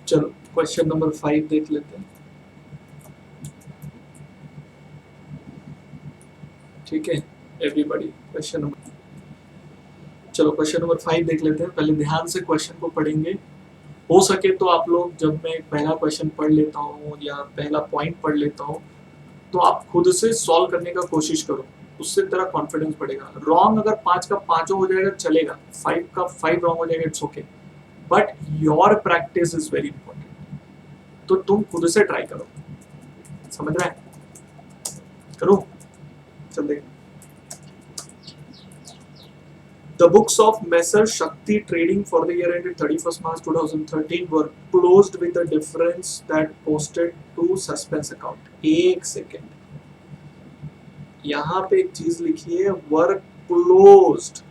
चलो question number 5 देख लेते हैं। ठीक है एवरीबॉडी, क्वेश्चन नंबर, चलो क्वेश्चन नंबर 5 देख लेते हैं। पहले ध्यान से क्वेश्चन को पढ़ेंगे। हो सके तो आप लोग, जब मैं पहला क्वेश्चन पढ़ लेता हूँ या पहला पॉइंट पढ़ लेता हूँ, तो आप खुद से सॉल्व करने का कोशिश करो, उससे तेरा कॉन्फिडेंस बढ़ेगा। रॉन्ग अगर 5 का 5 हो जाएगा चलेगा, 5 का 5 रॉन्ग हो जाएगा it's okay, but your practice is very important. तो तुम खुद से ट्राई करो, समझ रहे हैं? करो, चल देख। The books of Messer Shakti Trading for the year ended 31st March 2013 were closed with a difference that posted to suspense account. एक सेकेंड, यहाँ पे एक चीज लिखी है वर क्लोज्ड,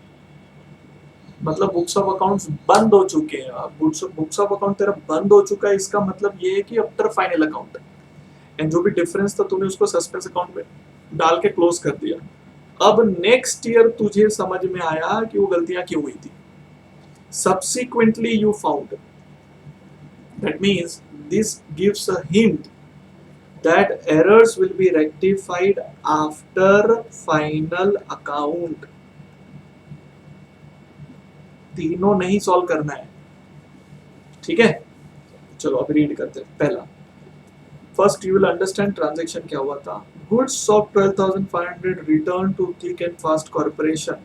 मतलब बुक्स ऑफ अकाउंट्स बंद हो चुके हैं। बुक्स ऑफ अकाउंट तेरा बंद हो चुका है, इसका मतलब ये है कि अब तेरा फाइनल अकाउंट है, एंड जो भी डिफरेंस था तूने उसको सस्पेंस अकाउंट में डाल के क्लोज कर दिया। अब नेक्स्ट ईयर तुझे समझ में आया कि वो गलतियां क्यों हुई थी। Subsequently, you found. That means this gives a hint that errors will be rectified after final account. तीनों नहीं सॉल्व करना है, ठीक है? चलो अब रीड करते हैं। पहला, first you will understand transaction क्या हुआ था। Goods of 12,500 return to thick and Fast Corporation.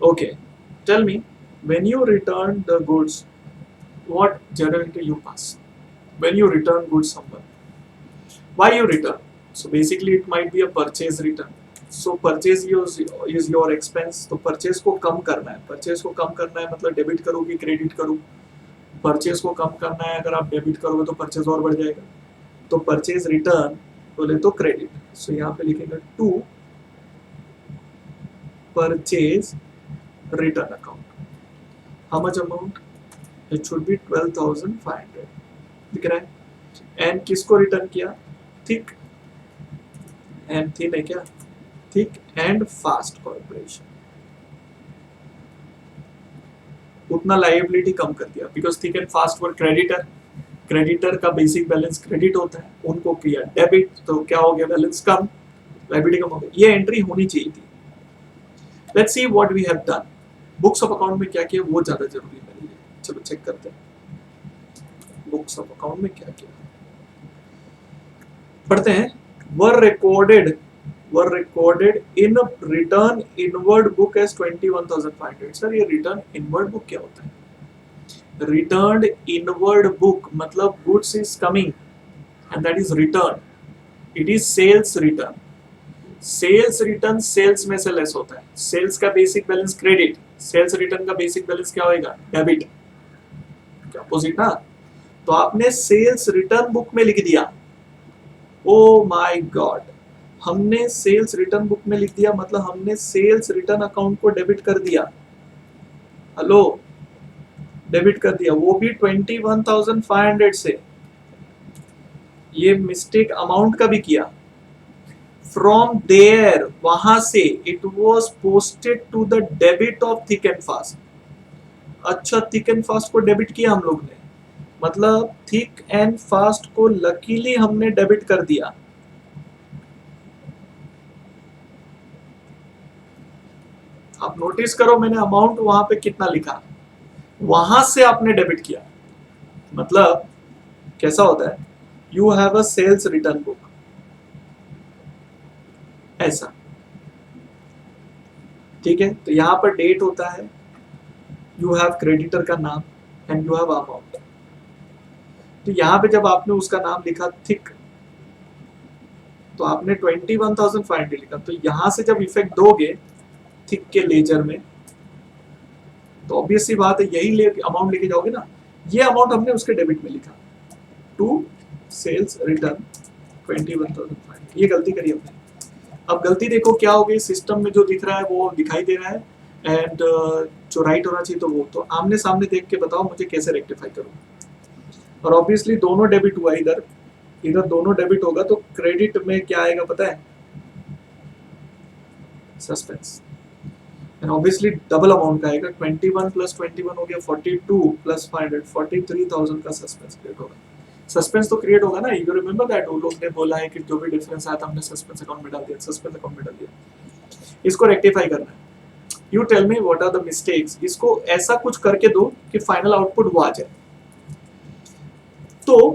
Okay, tell me, when you return the goods, what journal you pass? When you return goods someone, why you return? So basically it might be a purchase return. So purchase is your expense. तो purchase को कम करना है, purchase को कम करना है मतलब debit करो कि क्रेडिट करो। purchase को कम करना है, अगर आप डेबिट करोगे तो purchase और बढ़ जाएगा, तो purchase return बोले तो क्रेडिट। सो यहाँ पे लिखेंगे to purchase return account. How much amount? It should be 12,500, दिख रहा है। एंड किसको रिटर्न किया? थिक एंड थिन है क्या? Thick and Fast corporation. उतना लायबिलिटी कम कर दिया, because thick and fast were creditor, creditor का बेसिक बैलेंस क्रेडिट होता है, उनको किया डेबिट, तो क्या हो गया? बैलेंस कम, लायबिलिटी कम हो गई। ये एंट्री होनी चाहिए थी। Let's see what we have done. Books of account में क्या किया वो ज्यादा जरूरी है मेरे लिए। चलो चेक करते हैं बुक्स ऑफ अकाउंट में क्या किया, पढ़ते हैं। were recorded in return inward book as 21,500. Sir ये रिटर्न इनवर्ड बुक क्या होता है? रिटर्न्ड इनवर्ड बुक मतलब goods is coming and that is return, it is sales return. Sales return sales में से लेस होता है। सेल्स का basic balance credit, sales return का बेसिक बैलेंस क्या होगा? डेबिट, क्या अपोजिट ना। तो आपने सेल्स रिटर्न बुक में लिख दिया। ओ माय गॉड, हमने सेल्स रिटर्न बुक में लिख दिया मतलब हमने सेल्स रिटर्न अकाउंट को डेबिट कर दिया। हेलो, डेबिट कर दिया, वो भी 21,500 से। ये मिस्टेक अमाउंट का भी किया। फ्रॉम देयर, वहां से it was posted to the debit of thick and fast. अच्छा, थिक एंड फास्ट को डेबिट किया हम लोग ने, मतलब थिक एंड फास्ट को लकीली हमने डेबिट कर दिया। आप नोटिस करो मैंने अमाउंट वहां पे कितना लिखा, वहां से आपने डेबिट किया। मतलब कैसा होता है? You have a sales return book, ऐसा, ठीक है? तो यहां पर डेट होता है, यू हैव क्रेडिटर का नाम एंड यू हैव अमाउंट। तो यहां पे जब आपने उसका नाम लिखा थिक, तो आपने 21,500 लिखा, तो यहां से जब इफेक्ट दोगे थिक के लेजर में, तो ऑब्वियस सी बात है यही अमाउंट लेके जाओगे ना। ये अमाउंट हमने उसके डेबिट में लिखा, टू सेल्स रिटर्न 21,500। ये गलती करी हमने। अब गलती देखो क्या हो गई, सिस्टम में जो दिख रहा है वो दिखाई दे रहा है, एंड जो राइट होना चाहिए तो वो, तो आमने सामने देख के बताओ मुझे कैसे रेक्टिफाई करूँ। और ऑब्वियसली दोनों डेबिट हुआ, इधर इधर दोनों डेबिट होगा, तो क्रेडिट में क्या आएगा पता है? Suspense. And obviously double amount का आएगा, 21 प्लस 21 हो गया 42 प्लस 500, 43,000 का सस्पेंस क्रिएट होगा। सस्पेंस तो क्रिएट होगा ना, यू रिमेंबर दैट वो लोग ने बोला है कि जो भी डिफरेंस आया था हमने सस्पेंस अकाउंट में डाल दिया, सस्पेंस अकाउंट में डाल दिया। इसको रेक्टिफाई करना है। You tell me what are the mistakes, इसको ऐसा कुछ करके दो कि फाइनल आउटपुट वो आ जाए। तो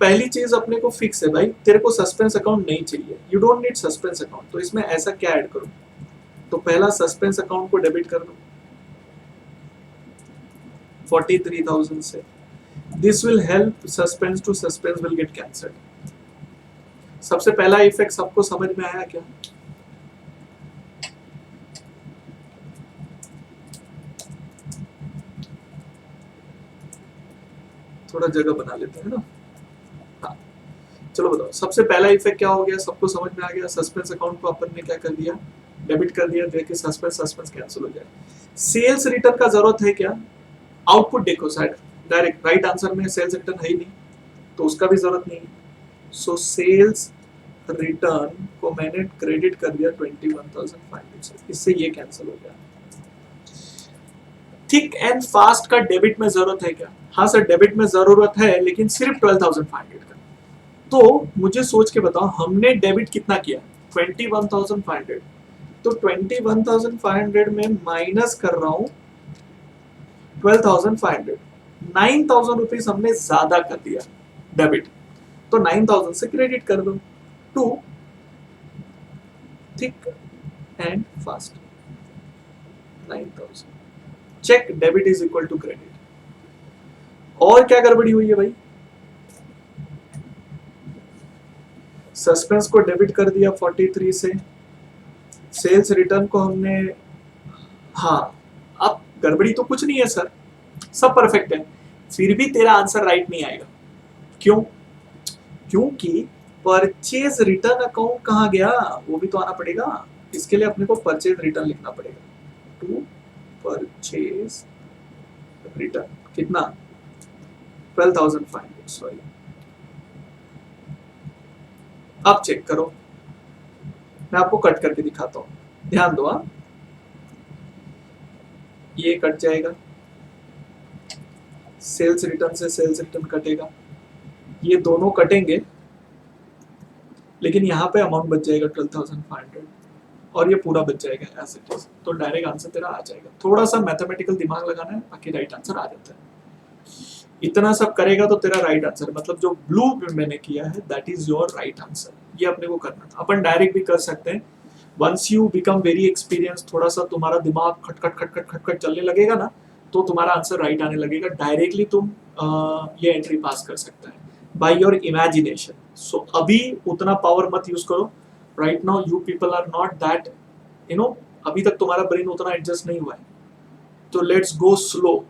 पहली चीज अपने को फिक्स है भाई, तेरे को सस्पेंस अकाउंट नहीं चाहिए, you don't need suspense account, तो इसमें ऐसा क्या ऐड करूं? तो पहला सस्पेंस अकाउंट को डेबिट कर दो 43,000 से। This will help suspense to suspense will get cancelled. सबसे पहला इफेक्ट सबको समझ में आया क्या? थोड़ा जगह बना लेते हैं ना। हाँ चलो बताओ, सबसे पहला इफेक्ट क्या हो गया, सबको समझ में आ गया। सस्पेंस अकाउंट को अपन ने क्या कर दिया, डेबिट कर दिया, देखिए सस्पेंस सस्पेंस कैंसिल हो जाए। सेल्स रिटर्न का जरूरत है क्या? आउटपुट देखो साइड, डायरेक्ट राइट आंसर में सेल्स रिटर्न है ही नहीं, तो उसका भी जरूरत नहीं है। सो सेल्स रिटर्न को मैंने क्रेडिट कर दिया 21,500 से, इससे ये कैंसिल हो गया। थिक एंड फास्ट का डेबिट में जरूरत है क्या? हाँ सर डेबिट में जरूरत है, लेकिन सिर्फ 12,500 का। तो मुझे सोच के बताओ, हमने डेबिट कितना किया? 21,500। तो 21,500 में माइनस कर रहा हूं 12,500, 9,000 रुपीज हमने ज्यादा कर दिया डेबिट, तो 9,000 से क्रेडिट कर दो to thick and fast 9,000। Check debit is equal to credit. और क्या गड़बड़ी हुई है भाई? सस्पेंस को डेबिट कर दिया 43 से, सेल्स रिटर्न को हमने, हाँ अब गड़बड़ी तो कुछ नहीं है सर, सब परफेक्ट है, फिर भी तेरा आंसर राइट नहीं आएगा। क्यों? क्योंकि परचेज रिटर्न अकाउंट कहाँ गया, वो भी तो आना पड़ेगा। इसके लिए अपने को परचेज रिटर्न लिखना पड़ेगा, टू परचेज रिटर्न कितना, 12,500 सॉरी। अब चेक करो, मैं आपको कट करके दिखाता हूं, ध्यान दो। हाँ ये कट जाएगा, सेल्स रिटर्न से सेल्स रिटर्न कटेगा, ये दोनों कटेंगे, लेकिन यहाँ पे अमाउंट बच जाएगा 12,500 और ये पूरा बच जाएगा एज इट इज। तो डायरेक्ट आंसर तेरा आ जाएगा। थोड़ा सा मैथमेटिकल दिमाग लगाना है, बाकी राइट आंसर आ जाता है। इतना सब करेगा तो तेरा राइट आंसर, मतलब जो ब्लू में मैंने किया है that is your right answer. ये अपने को करना था, अपन डायरेक्ट भी कर सकते हैं। Once you become very experience, थोड़ा सा तुम्हारा दिमाग खटखट खटखट खटखट चलने लगेगा ना, तो तुम्हारा आंसर राइट आने लगेगा। डायरेक्टली तुम ये एंट्री पास कर सकता है बाय योर इमेजिनेशन। सो अभी उतना पावर मत यूज करो। Right now you people are not that, you know, अभी तक तुम्हारा ब्रेन उतना एडजस्ट नहीं हुआ है, तो let's go slow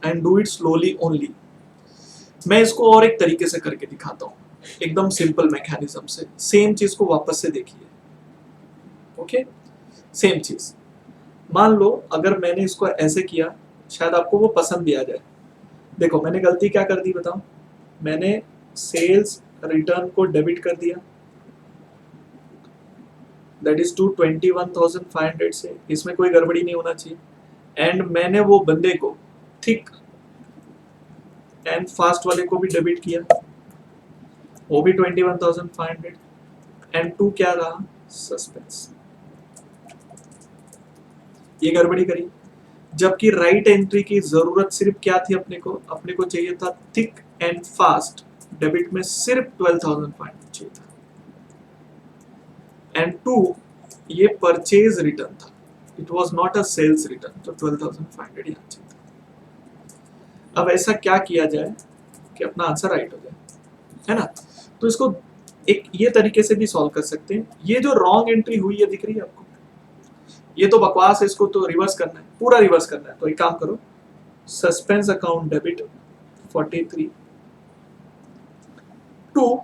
and do it slowly only. मैं इसको और एक तरीके से करके दिखाता हूँ, एकदम सिंपल मैकेनिज्म से। सेम चीज को वापस से देखिए। ओके सेम चीज, मान लो अगर मैंने इसको ऐसे किया, शायद आपको वो पसंद भी आ जाए। देखो मैंने गलती क्या कर दी बताओ, मैंने सेल्स रिटर्न को डेबिट कर दिया, दैट इज टू 21,500 से, इसमें कोई गड़बड़ी नहीं होना चाहिए। एंड मैंने वो बंदे को थिक एंड फास्ट वाले को भी डेबिट किया, वो भी 21,500। एंड टू क्या रहा, सस्पेंस। ये गड़बड़ी करी, जबकि राइट एंट्री की जरूरत सिर्फ क्या थी, अपने को चाहिए था थिक एंड फास्ट, डेबिट में सिर्फ 12,500 चाहिए था। एंड टू ये परचेज रिटर्न था, it was not a sales return, तो 12,500 यहाँ चाहिए था। अब ऐसा क्या किया जाए कि अपना आंसर राइट हो जाए, है ना? तो इसको एक ये तरीके से भी सॉल्व कर सकते हैं। ये जो रॉन्ग एंट्री हुई है दिख रही है आपको, ये तो बकवास है, इसको तो रिवर्स करना है, पूरा रिवर्स करना है। तो एक काम करो, suspense account debit 43 to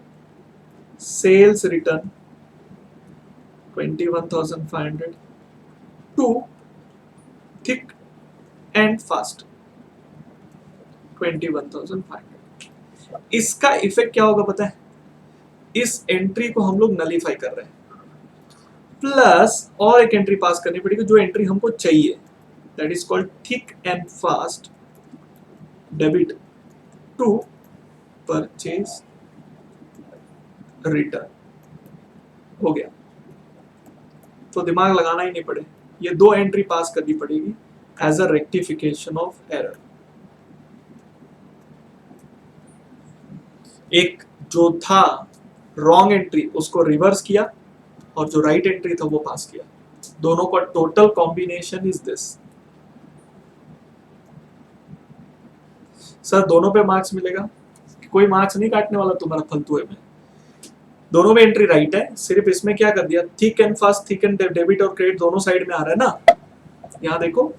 sales return 21,500 to thick and fast 21,500। इसका इफेक्ट क्या होगा पता है? इस एंट्री को हम लोग नलीफाई कर रहे हैं। प्लस और एक एंट्री पास करनी पड़ेगी जो एंट्री हमको चाहिए, that is called thick and fast debit to purchase return. हो गया, तो दिमाग लगाना ही नहीं पड़े, ये दो एंट्री पास करनी पड़ेगी as a rectification of error. एक जो था रॉन्ग एंट्री उसको रिवर्स किया और जो राइट एंट्री था वो पास किया, दोनों का total combination is this. Sir दोनों पे मार्क्स मिलेगा? कोई मार्क्स नहीं काटने वाला तुम्हारा फालतू है। मैं दोनों में एंट्री राइट है, सिर्फ इसमें क्या कर दिया, thick and fast, thick and debit और क्रेडिट दोनों साइड में आ रहा है ना, यहाँ देखो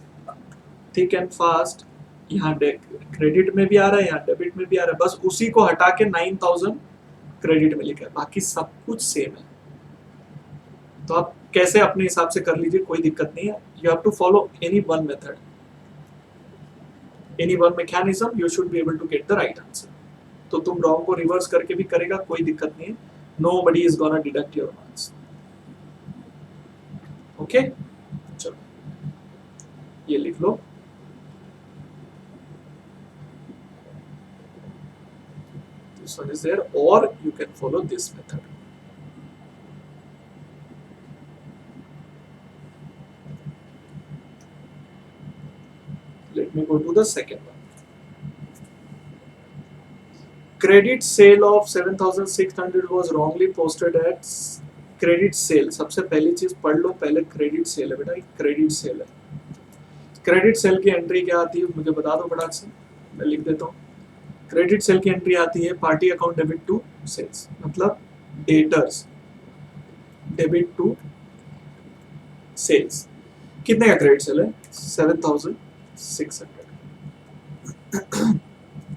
थिक एंड फास्ट, यहाँ क्रेडिट में भी आ रहा है, यहाँ डेबिट में भी आ रहा है, बस उसी को हटा के 9000 क्रेडिट में लिखा है, बाकी सब कुछ सेम है। तो आप कैसे अपने हिसाब से कर लीजिए, कोई दिक्कत नहीं है। You have to follow any one method, any one mechanism, you should be able to get the right answer. तो तुम रॉन्ग को रिवर्स करके भी करेगा कोई दिक्कत नहीं है, nobody is gonna deduct your marks. Okay, चलो ये लिख लो। This one is there, or you can follow this method. Let me go to the second one. Credit sale of 7600 was wrongly posted at credit sale। सबसे पहली चीज पढ़ लो, पहले credit sale है बेटा, क्रेडिट सेल है। क्रेडिट सेल की entry क्या आती है मुझे बता दो फटाक से, मैं लिख देता हूँ। क्रेडिट सेल की एंट्री आती है party account debit to sales, मतलब डेटर्स डेबिट टू सेल्स। कितने का क्रेडिट सेल है? 7600।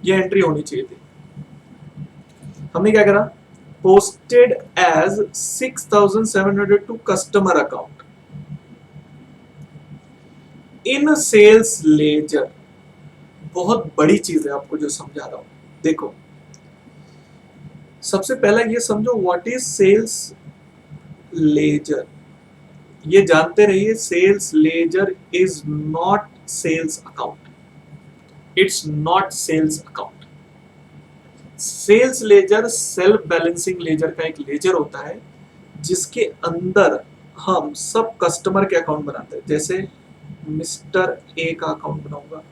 ये एंट्री होनी चाहिए थी। हमने क्या करा, posted as 6700 to customer account in sales ledger. बहुत बड़ी चीज है आपको जो समझा रहा हूं, देखो सबसे पहला ये समझो व्हाट इज सेल्स लेजर। ये जानते रहिए, sales ledger is not sales account, it's not sales account. Sales ledger self balancing ledger का एक लेजर होता है जिसके अंदर हम सब कस्टमर के अकाउंट बनाते हैं। जैसे मिस्टर ए का अकाउंट बनाऊंगा,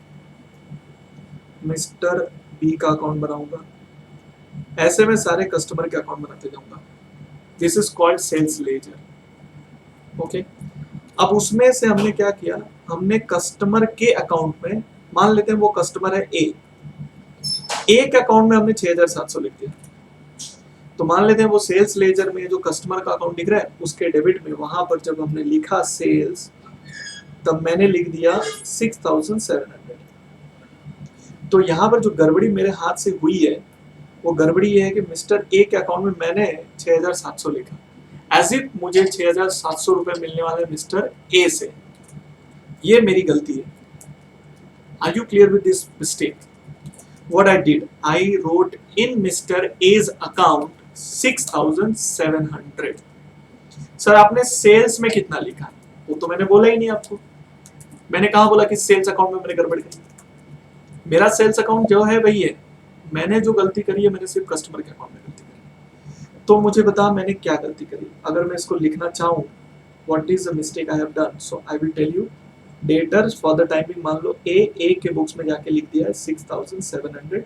मिस्टर बी का अकाउंट बनाऊंगा, ऐसे में सारे कस्टमर के अकाउंट बनाते जाऊंगा। This is called sales ledger. Okay, अब उसमें से हमने क्या किया, हमने कस्टमर के अकाउंट में, मान लेते हैं वो कस्टमर है ए, एक अकाउंट में हमने 6700 लिख दिया, तो मान लेते हैं वो सेल्स लेजर में जो कस्टमर का अकाउंट दिख रहा है उसके डेबिट में वहां पर जब हमने लिखा सेल्स, तब मैंने लिख दिया 6700। तो यहाँ पर जो गड़बड़ी मेरे हाथ से हुई है वो गड़बड़ी ये है कि मिस्टर ए के अकाउंट में मैंने 6700 लिखा, एज इफ मुझे 6700 रुपए मिलने वाले मिस्टर ए से। ये मेरी गलती है। Are you clear with this mistake? What I did, I wrote in Mr. A's account 6700। Sir आपने सेल्स में कितना लिखा? वो तो मैंने बोला ही नहीं आपको। मैंने कहा बोला कि सेल्स अकाउंट में मैंने गड़बड़ करी? मेरा सेल्स अकाउंट जो है वही है, मैंने जो गलती करी है मैंने सिर्फ कस्टमर के अकाउंट में गलती करी। तो मुझे बता मैंने क्या गलती करी। अगर मैं इसको लिखना चाहूँ, what is the mistake I have done, so I will tell you. Debtors for the timing मान लो ए के बुक्स में जाके लिख दिया है 6700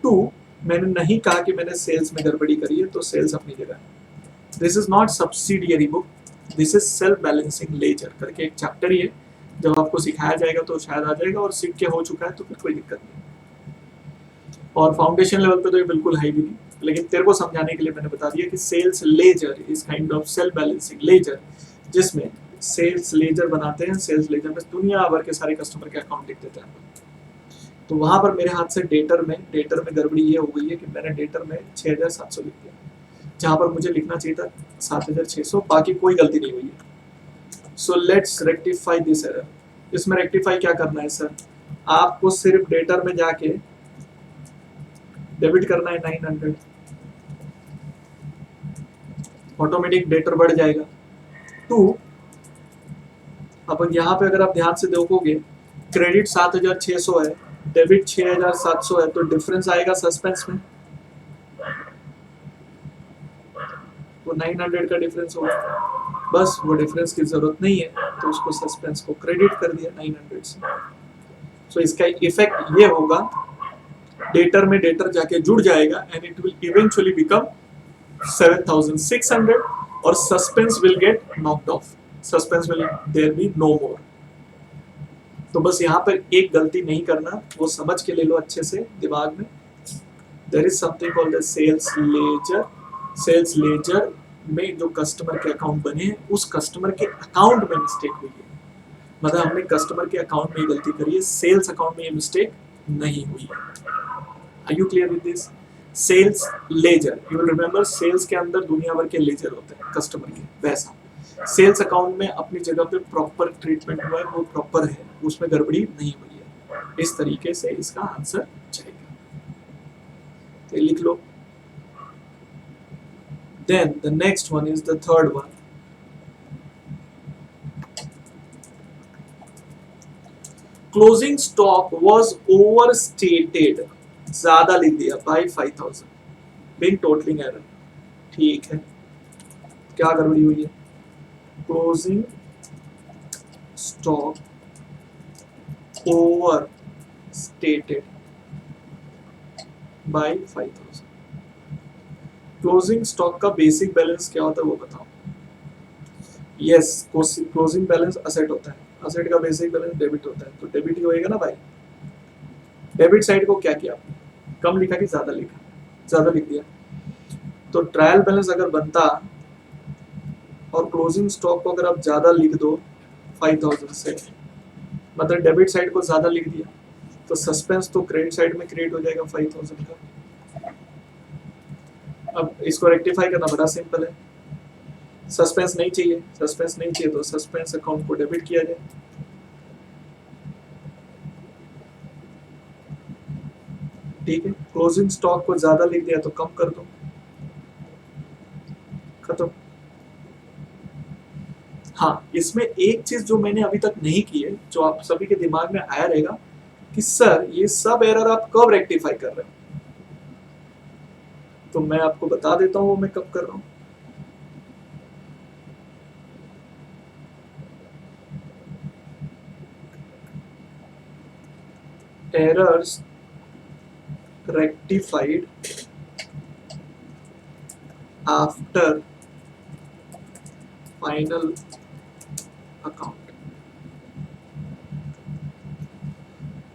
टू, मैंने नहीं कहा कि मैंने सेल्स में गड़बड़ी करी है, तो सेल्स अपनी जगह है। This is not subsidiary book, this is self balancing ledger करके एक चैप्टर ही है, जब आपको सिखाया जाएगा तो शायद आ जाएगा, और सीख के हो चुका है तो फिर कोई दिक्कत नहीं। और फाउंडेशन लेवल पे तो ये बिल्कुल है भी नहीं, लेकिन तेरे को समझाने के लिए मैंने बता दिया कि sales ledger is kind of self balancing ledger, जिसमें सेल्स लेजर बनाते हैं। सेल्स लेजर में दुनिया भर के सारे कस्टमर के अकाउंट लिख देते हैं। तो वहां पर मेरे हाथ से डेटर में गड़बड़ी ये हो गई है कि मैंने डेटर में 6700 लिख दिया, जहां पर मुझे लिखना चाहिए था 7600। बाकी कोई गलती नहीं हुई है। So let's rectify this error. इसमें रेक्टिफाई क्या करना है सर, आपको सिर्फ डेटर में जाके डेबिट करना है 900, ऑटोमेटिक डेटर बढ़ जाएगा। टू, अब यहाँ पे अगर आप ध्यान से देखोगे क्रेडिट 7600 है, डेबिट 6700 है, तो डिफरेंस आएगा सस्पेंस में, वो 900 का डिफरेंस होगा। बस वो डिफरेंस की जरूरत नहीं है, तो उसको सस्पेंस को क्रेडिट कर दिया 900 से। सो इसका इफेक्ट ये होगा, डेटर में डेटर जाके जुड़ जाएगा and it will eventually become 7600 और suspense will get knocked off, suspense will there be no more. तो बस यहाँ पर एक गलती नहीं करना, वो समझ के ले लो अच्छे से दिमाग में। There is something called sales ledger. Sales ledger में जो कस्टमर के अकाउंट बने हैं, उस कस्टमर के अकाउंट में मिस्टेक हुई है, मतलब हमने कस्टमर के अकाउंट में ये गलती करी है, सेल्स अकाउंट में ये मिस्टेक नहीं हुई है। Are you clear with this? Sales ledger, you will remember sales के अंदर दुनिया भर के लेजर होते हैं कस्टमर के, वैसा सेल्स अकाउंट में अपनी जगह पे प्रॉपर ट्रीटमेंट हुआ है, वो प्रॉपर है, उसमें गड़बड़ी नहीं हुई है। इस तरीके से इसका आंसर जाएगा, तो लिख लो। Then the next one is the third one. Closing stock was overstated. ज्यादा लिख दिया by 5000. Being totaling error. ठीक है, क्या गड़बड़ी हुई है? Closing stock overstated by 5000. Closing stock का बेसिक बैलेंस क्या होता है वो बताओ। यस, क्लोजिंग बैलेंस असेट होता है, असेट का बेसिक बैलेंस डेबिट होता है, तो डेबिट ही होएगा ना भाई। डेबिट साइड को क्या किया आपने, कम लिखा कि ज्यादा लिखा? ज्यादा लिख दिया। तो ट्रायल बैलेंस अगर बनता और क्लोजिंग स्टॉक को अगर आप ज्यादा लिख दो 5000 से, मतलब डेबिट साइड को ज्यादा लिख दिया, तो सस्पेंस तो क्रेडिट साइड में क्रिएट हो जाएगा 5000 का। अब इसको रेक्टिफाई करना बड़ा सिंपल है, सस्पेंस नहीं चाहिए, सस्पेंस नहीं चाहिए तो सस्पेंस अकाउंट को डेबिट किया जाए। ठीक है, क्लोजिंग स्टॉक को ज्यादा लिख दिया तो कम कर दो, खत्म। हाँ, इसमें एक चीज जो मैंने अभी तक नहीं की है, जो आप सभी के दिमाग में आया रहेगा कि सर ये सब एरर आप कब रेक्टिफाई कर रहे हो, तो मैं आपको बता देता हूँ वो मैं कब कर रहा हूँ। Errors rectified after final account.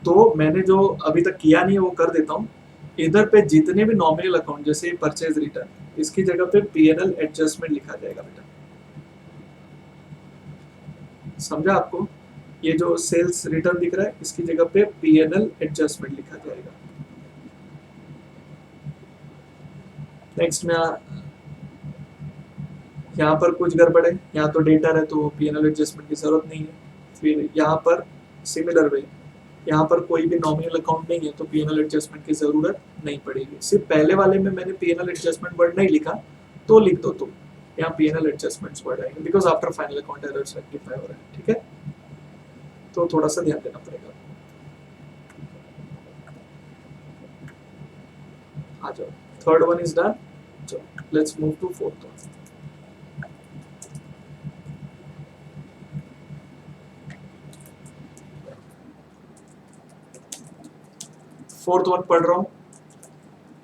तो मैंने जो अभी तक किया नहीं है वो कर देता हूँ। इधर पे जितने भी नॉमिनल अकाउंट जैसे परचेज रिटर्न, इसकी जगह पे पीएनएल एडजस्टमेंट लिखा जाएगा बेटा, समझा आपको? ये जो सेल्स रिटर्न दिख रहा है इसकी जगह पे पीएनएल एडजस्टमेंट लिखा जाएगा। नेक्स्ट में यहाँ पर कुछ गड़बड़ है, यहाँ तो डेटा है तो पीएनएल एडजस्टमेंट की जरूरत नहीं है। फिर यहाँ पर सिमिलर वे, यहाँ पर कोई भी नॉमिनल अकाउंट नहीं है तो पीएनएल एडजस्टमेंट की जरूरत नहीं पड़ेगी। सिर्फ पहले वाले में मैंने पीएनएल एडजस्टमेंट वर्ड नहीं लिखा, तो लिख दो तुम, यहाँ पीएनएल एडजस्टमेंट्स वर्ड आएगा because after final account errors rectify हो रहा है। ठीक है, तो थोड़ा सा ध्यान देना पड़ेगा। आ जाओ, थर्ड वन इज डन, चलो let's move to fourth one. Fourth one पढ़ रहा हूँ,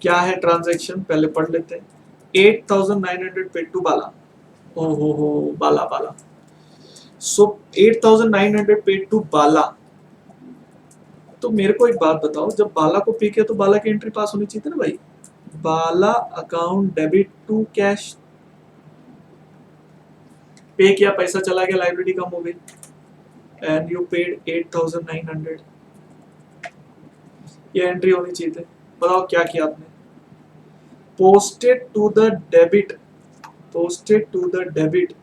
क्या है ट्रांजैक्शन पहले पढ़ लेते हैं। 8900 पेड टू बाला, ओ हो बाला बाला। सो 8900 पेड टू बाला, तो मेरे को एक बात बताओ, जब बाला को पे किया तो बाला की एंट्री पास होनी चाहिए थी ना भाई। बाला अकाउंट डेबिट टू कैश, पे किया, पैसा चला गया, लाइबिलिटी कम हो गई एंड यू पेड 8900, ये एंट्री होनी चाहिए थी। बताओ क्या किया आपने? Posted to the debit, posted to the debit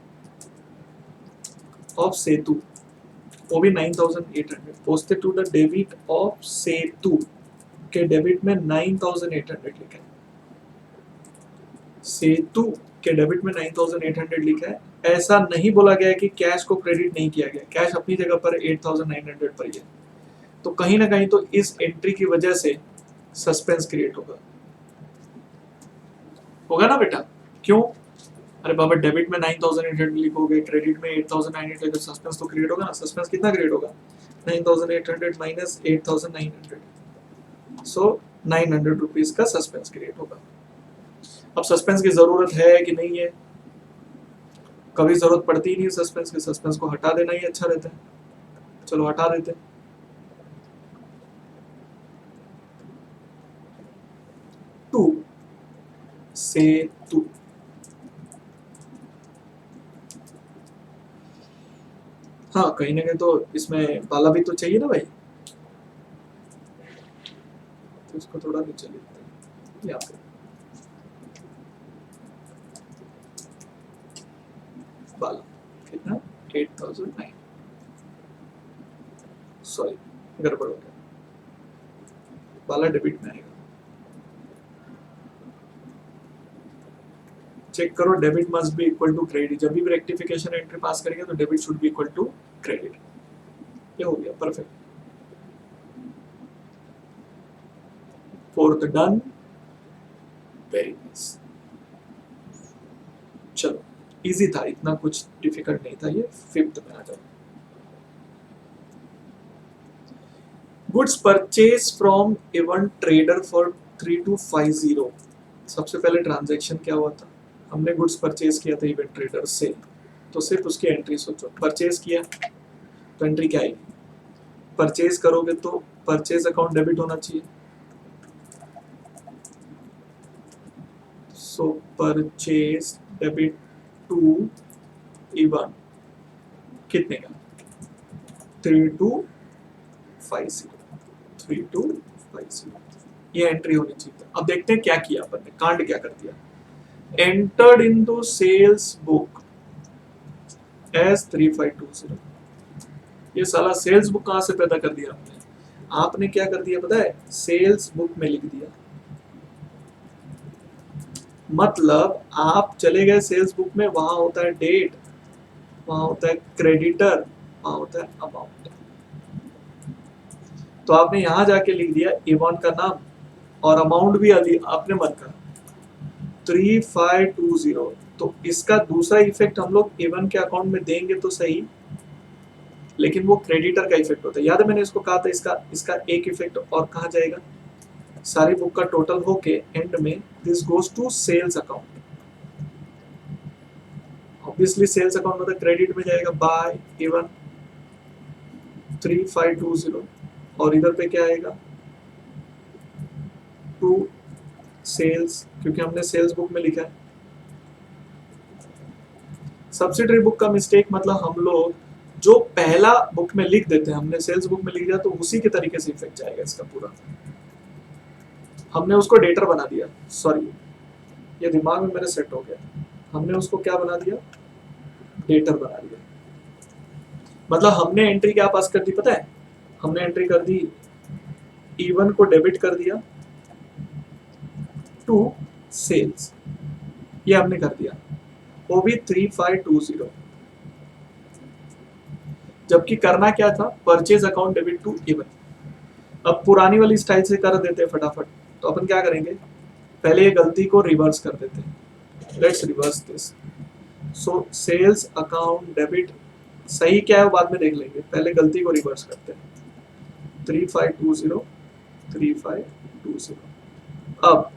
of Setu, वो भी 9800, posted to the debit of Setu के डेबिट में 9800 लिखा है, सेतु के डेबिट में 9800 लिखा है ऐसा नहीं बोला गया है कि कैश को क्रेडिट नहीं किया गया, कैश अपनी जगह पर 8900 पर ही है। तो कहीं ना कहीं तो इस एंट्री की वजह से सस्पेंस क्रिएट होगा, होगा ना बेटा? क्यों? अरे बाबा, डेबिट में 9800 लिखोगे, क्रेडिट में 8900 लिखोगे, सस्पेंस तो क्रिएट होगा ना। सस्पेंस कितना क्रिएट होगा? 9800 माइनस 8900, सो 900 रुपीज का सस्पेंस क्रिएट होगा। अब सस्पेंस की जरूरत है कि नहीं है? कभी जरूरत पड़ती ही नहीं सस्पेंस की, सस्पेंस को हटा देना ही अच्छा रहता है। चलो हटा देते हैं। टू से टू, हाँ कहीं ना कहीं तो इसमें बाला भी तो चाहिए ना भाई, तो इसको थोड़ा नीचे लिखते हैं यहाँ पे। बाला कितना? 8009, सॉरी गड़बड़ हो गया, बाला डेबिट में आएगा। चेक करो, debit must be equal to credit. जब भी रेक्टिफिकेशन एंट्री पास करेंगे तो debit should be equal to credit. ये हो गया, perfect. Fourth done, very nice. चलो इजी था, इतना कुछ डिफिकल्ट नहीं था ये। फिफ्थ में आ जाओ। Goods purchase from even trader for 3250। सबसे पहले ट्रांजैक्शन क्या हुआ था? हमने गुड्स परचेज किया था इवेंट ट्रेडर से, तो सिर्फ उसकी एंट्री सोचो। परचेज किया तो एंट्री क्या आएगी? परचेज करोगे तो परचेज अकाउंट डेबिट होना चाहिए, so purchase debit to Evan कितने का? 3250, 3250 ये एंट्री होनी चाहिए। अब देखते हैं क्या किया अपन ने, कांड क्या कर दिया। Entered into sales book as 3520। ये साला सेल्स बुक कहां से पैदा कर दिया आपने? आपने क्या कर दिया पता है? सेल्स बुक में लिख दिया। मतलब आप चले गए सेल्स बुक में, वहां होता है डेट, वहां होता है क्रेडिटर, वहां होता है अमाउंट। तो आपने यहां जाके लिख दिया इवन का नाम और अमाउंट भी अपने मन का 3520। तो इसका दूसरा इफेक्ट हम लोग इवन के अकाउंट में देंगे तो सही, लेकिन वो क्रेडिटर का इफेक्ट होता है। याद है मैंने इसको कहा था, इसका एक इफेक्ट और कहा जाएगा। सारी बुक का टोटल होके एंड में this goes to sales account. Obviously sales account मतलब क्रेडिट में जाएगा बाय इवन 3520, और इधर पे क्या आएगा? टू सेल्स, क्योंकि हमने सेल्स बुक में लिखा है। सब्सिडरी बुक का मिस्टेक मतलब हम लोग जो पहला बुक में लिख देते हैं, हमने सेल्स बुक में लिख दिया तो उसी के तरीके से इफेक्ट जाएगा इसका पूरा। हमने उसको डेटर बना दिया, सॉरी ये दिमाग में मेरे सेट हो गया। हमने उसको क्या बना दिया? डेटर बना दिया। मतलब हमने एंट्री क्या पास कर दी पता है? हमने एंट्री कर दी इवन को डेबिट कर दिया टू सेल्स, ये हमने कर दिया, वो भी 3520। जबकि करना क्या था? Purchase account debit to Evan. अब पुरानी वाली स्टाइल से कर देते हैं फटाफट। तो अपन क्या करेंगे? पहले ये गलती को रिवर्स कर देते हैं। Let's reverse this. So sales account debit सही क्या है वो बाद में देख लेंगे, पहले गलती को रिवर्स करते हैं। 3520, 3520। अब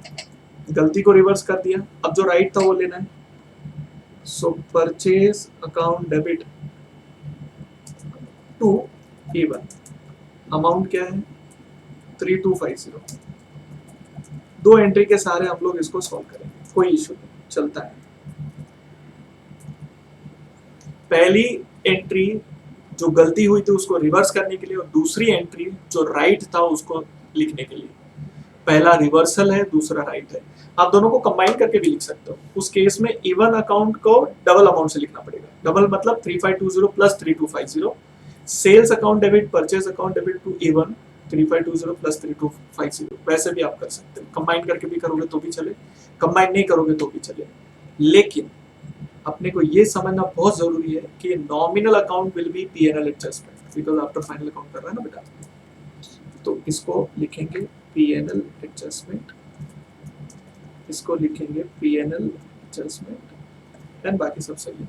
गलती को रिवर्स कर दिया, अब जो राइट था वो लेना है। So purchase account debit to Evan, amount क्या है? 3250। दो एंट्री के सहारे हम लोग इसको सॉल्व करेंगे, कोई इशू नहीं, चलता है। पहली एंट्री जो गलती हुई थी उसको रिवर्स करने के लिए, और दूसरी एंट्री जो राइट था उसको लिखने के लिए। पहला रिवर्सल है, दूसरा राइट है। आप दोनों को कंबाइन करके भी लिख सकते हो। उस केस में इवन अकाउंट को डबल अमाउंट से लिखना पड़ेगा। डबल मतलब 3520 plus 3250। Sales account debit purchase account debit to Evan 3520 plus 3250। वैसे भी आप कर सकते हो, कंबाइन करके भी करोगे तो भी चले, कंबाइन नहीं करोगे तो भी चले। लेकिन अपने को ये समझना बहुत जरूरी है कि nominal account will be PNL adjustment because after final account कर रहा है ना बेटा। तो इसको लिखेंगे पीएनएल एडजस्टमेंट, इसको लिखेंगे पीएनएल एडजस्टमेंट एंड बाकी सब सही है।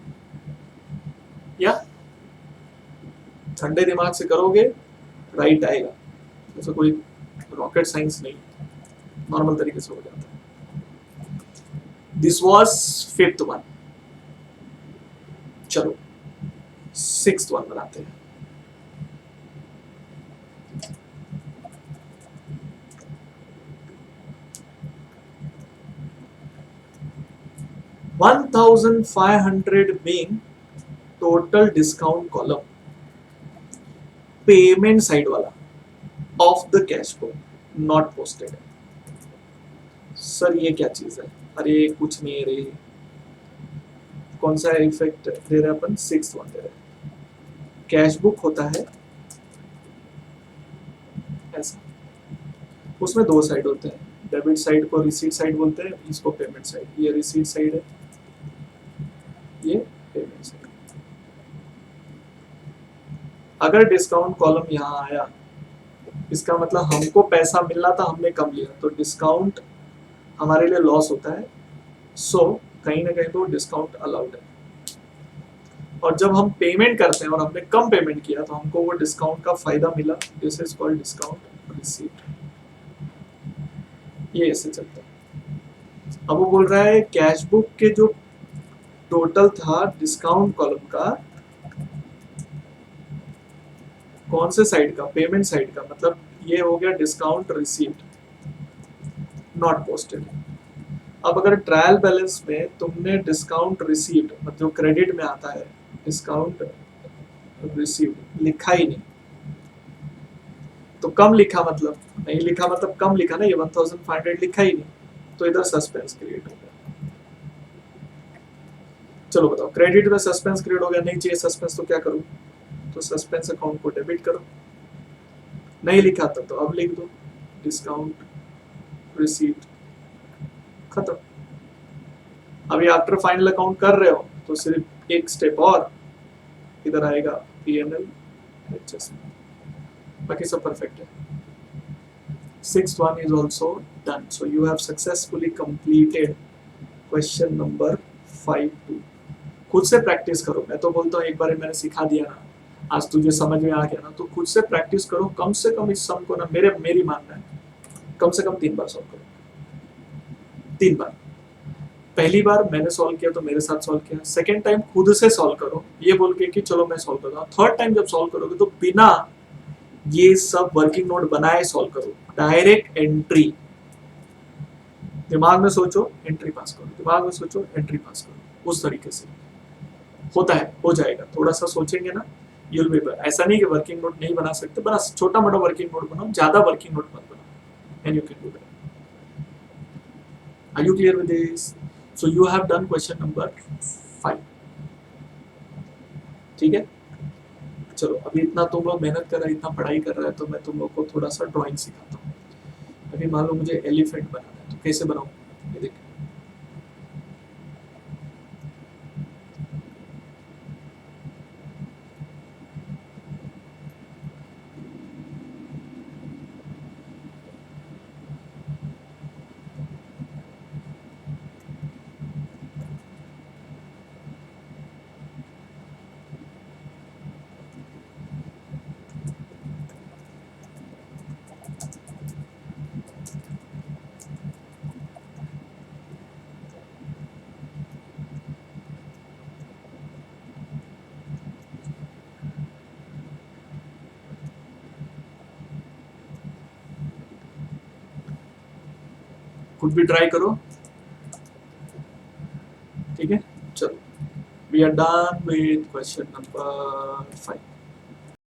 या ठंडे दिमाग से करोगे राइट आएगा, जैसे कोई रॉकेट साइंस नहीं, नॉर्मल तरीके से हो जाता है। This was fifth one. चलो सिक्स्थ वन बनाते हैं। $1,500 being total discount column, payment side वाला of the cash book not posted. Sir ये क्या चीज है? अरे कुछ नहीं है रे। कौन सा इफेक्ट दे रहे हैं अपन? सिक्स्थ वन दे रहे हैं। कैश बुक होता है ऐसा, उसमें दो साइड होते हैं, डेबिट साइड को रिसीट साइड बोलते हैं, इसको पेमेंट साइड। ये रिसीट साइड है, ये पेमेंट साइड। अगर डिस्काउंट कॉलम यहाँ आया, इसका मतलब हमको पैसा मिलना था, हमने कम लिया, तो डिस्काउंट हमारे लिए लॉस होता है। सो कहीं ना कहीं तो डिस्काउंट अलाउड है। और जब हम पेमेंट करते हैं और हमने कम पेमेंट किया तो हमको वो डिस्काउंट का फायदा मिला। This is called discount receipt. ये ऐसे चलता है। अब वो बोल रहा है कैश बुक के जो टोटल था डिस्काउंट कॉलम का, कौन से साइड का? पेमेंट साइड का। मतलब ये हो गया डिस्काउंट रिसीट नॉट पोस्टेड। अब अगर ट्रायल बैलेंस में तुमने डिस्काउंट रिसीट मतलब जो क्रेडिट में आता है, डिस्काउंट रिसीव्ड लिखा ही नहीं, तो कम लिखा मतलब नहीं लिखा, मतलब कम लिखा ना, ये 1500 लिखा ही नहीं, तो इधर सस्पेंस क्रिएट हो गया। चलो बताओ, क्रेडिट में सस्पेंस क्रिएट हो गया, नहीं चाहिए सस्पेंस तो क्या करूं? तो सस्पेंस अकाउंट को डेबिट करो। नहीं लिखा था तो अब लिख दो डिस्काउंट रिसीट, खत्म। अभी आफ्टर फाइनल अकाउंट कर रहे हो तो सिर्फ एक स्टेप और, इधर आएगा पीएनएल एडजस्टमेंट, बाकी सब परफेक्ट है। Sixth one is also done. So you have successfully completed question number 5-2. खुद से प्रैक्टिस करो। मैं तो बोलता हूँ एक बार मैंने सिखा दिया ना, आज तुझे समझ में आ गया ना, तो खुद से प्रैक्टिस करो। कम से कम इस सम को ना, मेरी मानना है कम से कम 3 बार सॉल्व करो। 3 बार। पहली बार मैंने सॉल्व किया तो मेरे साथ सॉल्व किया, सेकेंड टाइम खुद से सॉल्व करो ये बोल के कि चलो मैं सॉल्व करता हूँ। थर्ड टाइम जब सॉल्व करोगे तो बिना ये सब वर्किंग नोट बनाए सॉल्व करो, डायरेक्ट एंट्री। दिमाग में सोचो एंट्री पास करो, दिमाग में सोचो एंट्री पास करो, उस तरीके से होता है, हो जाएगा। थोड़ा सा सोचेंगे ना, यूल बी। ऐसा नहीं कि वर्किंग नोट नहीं बना सकते, बना छोटा मोटा वर्किंग नोट बनाओ, ज्यादा वर्किंग नोट मत बनाओ, and you can do that. Are you clear with this? So you have done question number 5। ठीक है, चलो अभी इतना तुम लोग मेहनत कर रहे हैं, इतना पढ़ाई कर रहे हैं, तो मैं तुम लोग को थोड़ा सा ड्राइंग सिखाता हूँ। अभी मान लो मुझे एलिफेंट बनाना है, तो कैसे बनाऊँ? ये देखो, खुद भी ट्राई करो। ठीक है, चलो we are done with question number 5।